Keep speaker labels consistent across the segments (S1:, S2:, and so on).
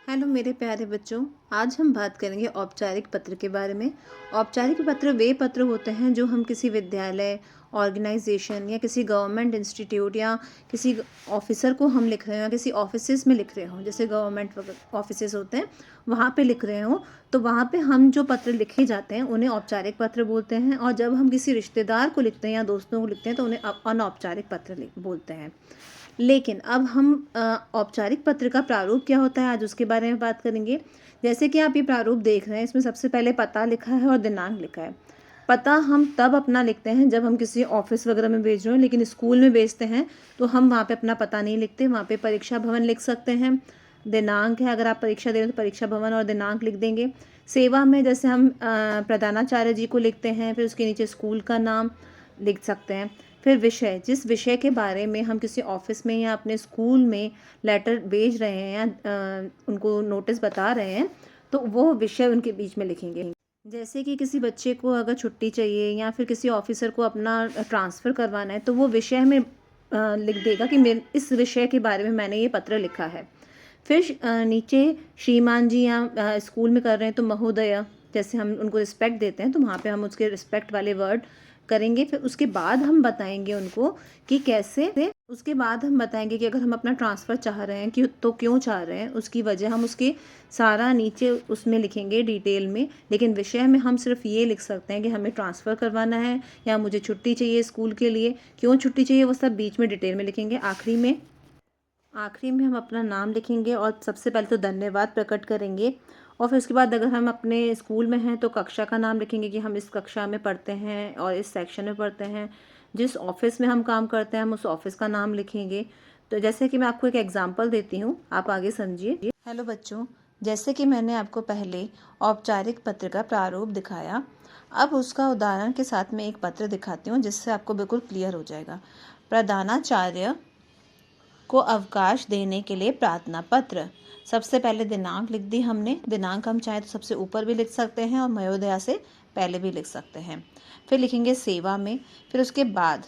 S1: Hello मेरे प्यारे बच्चों। आज हम बात करेंगे औपचारिक पत्र के बारे में। औपचारिक पत्र वे पत्र होते हैं जो हम किसी विद्यालय, ऑर्गेनाइजेशन या किसी गवर्नमेंट इंस्टीट्यूट या किसी ऑफिसर को हम लिख रहे हो या किसी ऑफिसेज में लिख रहे हो, जैसे गवर्नमेंट ऑफिसेज होते हैं वहाँ पे लिख रहे हो, तो वहाँ पे हम जो पत्र लिखे जाते हैं उन्हें औपचारिक पत्र बोलते हैं। और जब हम किसी रिश्तेदार को लिखते हैं या दोस्तों को लिखते हैं तो उन्हें अनौपचारिक पत्र बोलते हैं। लेकिन अब हम औपचारिक पत्र का प्रारूप क्या होता है आज उसके बारे में बात करेंगे। जैसे कि आप ये प्रारूप देख रहे हैं, इसमें सबसे पहले पता लिखा है और दिनांक लिखा है। पता हम तब अपना लिखते हैं जब हम किसी ऑफिस वगैरह में भेज रहे हो, लेकिन स्कूल में भेजते हैं तो हम वहाँ पे अपना पता नहीं लिखते, वहाँ पे परीक्षा भवन लिख सकते हैं। दिनांक है, अगर आप परीक्षा दे रहे हो तो परीक्षा भवन और दिनांक लिख देंगे। सेवा में जैसे हम प्रधानाचार्य जी को लिखते हैं, फिर उसके नीचे स्कूल का नाम लिख सकते हैं। फिर विषय, जिस विषय के बारे में हम किसी ऑफिस में या अपने स्कूल में लेटर भेज रहे हैं या उनको नोटिस बता रहे हैं तो वो विषय उनके बीच में लिखेंगे। जैसे कि किसी बच्चे को अगर छुट्टी चाहिए या फिर किसी ऑफिसर को अपना ट्रांसफ़र करवाना है तो वो विषय में लिख देगा कि मेरे इस विषय के बारे में मैंने ये पत्र लिखा है। फिर नीचे श्रीमान जी या स्कूल में कर रहे हैं तो महोदय, जैसे हम उनको रिस्पेक्ट देते हैं तो वहाँ पे हम उसके रिस्पेक्ट वाले वर्ड करेंगे। फिर उसके बाद हम बताएंगे उनको कि कैसे, उसके बाद हम बताएंगे कि अगर हम अपना ट्रांसफ़र चाह रहे हैं कि तो क्यों चाह रहे हैं, उसकी वजह हम उसके सारा नीचे उसमें लिखेंगे डिटेल में। लेकिन विषय में हम सिर्फ ये लिख सकते हैं कि हमें ट्रांसफ़र करवाना है या मुझे छुट्टी चाहिए स्कूल के लिए, क्यों छुट्टी चाहिए वो सब बीच में डिटेल में लिखेंगे। आखिरी में हम अपना नाम लिखेंगे और सबसे पहले तो धन्यवाद प्रकट करेंगे। और फिर उसके बाद अगर हम अपने स्कूल में हैं तो कक्षा का नाम लिखेंगे कि हम इस कक्षा में पढ़ते हैं और इस सेक्शन में पढ़ते हैं। जिस ऑफिस में हम काम करते हैं हम उस ऑफिस का नाम लिखेंगे। तो जैसे कि मैं आपको एक एग्जांपल देती हूँ, आप आगे समझिए। हेलो बच्चों, जैसे कि मैंने आपको पहले औपचारिक पत्र का प्रारूप दिखाया, अब उसका उदाहरण के साथ में एक पत्र दिखाती हूँ जिससे आपको बिल्कुल क्लियर हो जाएगा। प्रधानाचार्य को अवकाश देने के लिए प्रार्थना पत्र। सबसे पहले दिनांक लिख दी हमने। दिनांक हम चाहे तो सबसे ऊपर भी लिख सकते हैं और महोदया से पहले भी लिख सकते हैं। फिर लिखेंगे सेवा में। फिर उसके बाद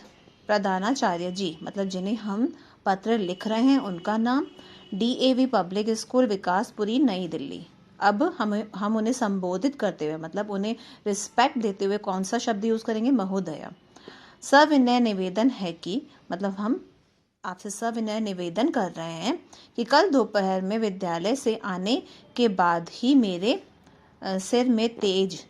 S1: प्रधानाचार्य जी, मतलब जिन्हें हम पत्र लिख रहे हैं उनका नाम, DAV पब्लिक स्कूल विकासपुरी नई दिल्ली। अब हम उन्हें संबोधित करते हुए, मतलब उन्हें रिस्पेक्ट देते हुए कौन सा शब्द यूज़ करेंगे? महोदया। सविनय निवेदन है कि, मतलब हम आपसे सविनय निवेदन कर रहे हैं कि कल दोपहर में विद्यालय से आने के बाद ही मेरे सिर में तेज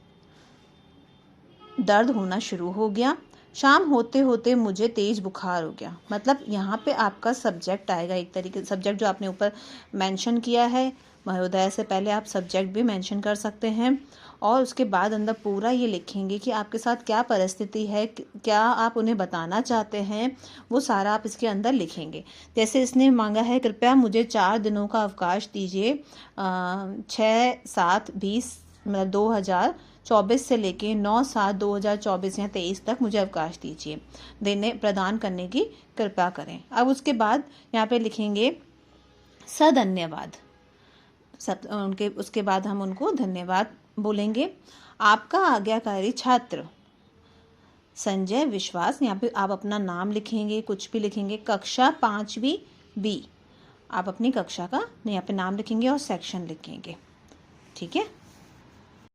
S1: दर्द होना शुरू हो गया। शाम होते होते मुझे तेज बुखार हो गया। मतलब यहाँ पे आपका सब्जेक्ट आएगा, एक तरीके सब्जेक्ट जो आपने ऊपर मेंशन किया है महोदय से पहले आप सब्जेक्ट भी मेंशन कर सकते हैं। और उसके बाद अंदर पूरा ये लिखेंगे कि आपके साथ क्या परिस्थिति है, क्या आप उन्हें बताना चाहते हैं, वो सारा आप इसके अंदर लिखेंगे। जैसे इसने मांगा है कृपया मुझे 4 दिनों का अवकाश दीजिए, 6/7/20 मतलब 2024 से लेके 9/7/2024 या 23 तक मुझे अवकाश दीजिए, प्रदान करने की कृपया करें। अब उसके बाद यहाँ पे लिखेंगे सधन्यवाद। उसके बाद हम उनको धन्यवाद बोलेंगे। आपका आज्ञाकारी छात्र संजय विश्वास। यहाँ पे आप अपना नाम लिखेंगे, कुछ भी लिखेंगे। कक्षा 5वीं B, आप अपनी कक्षा का यहाँ पे नाम लिखेंगे और सेक्शन लिखेंगे। ठीक है।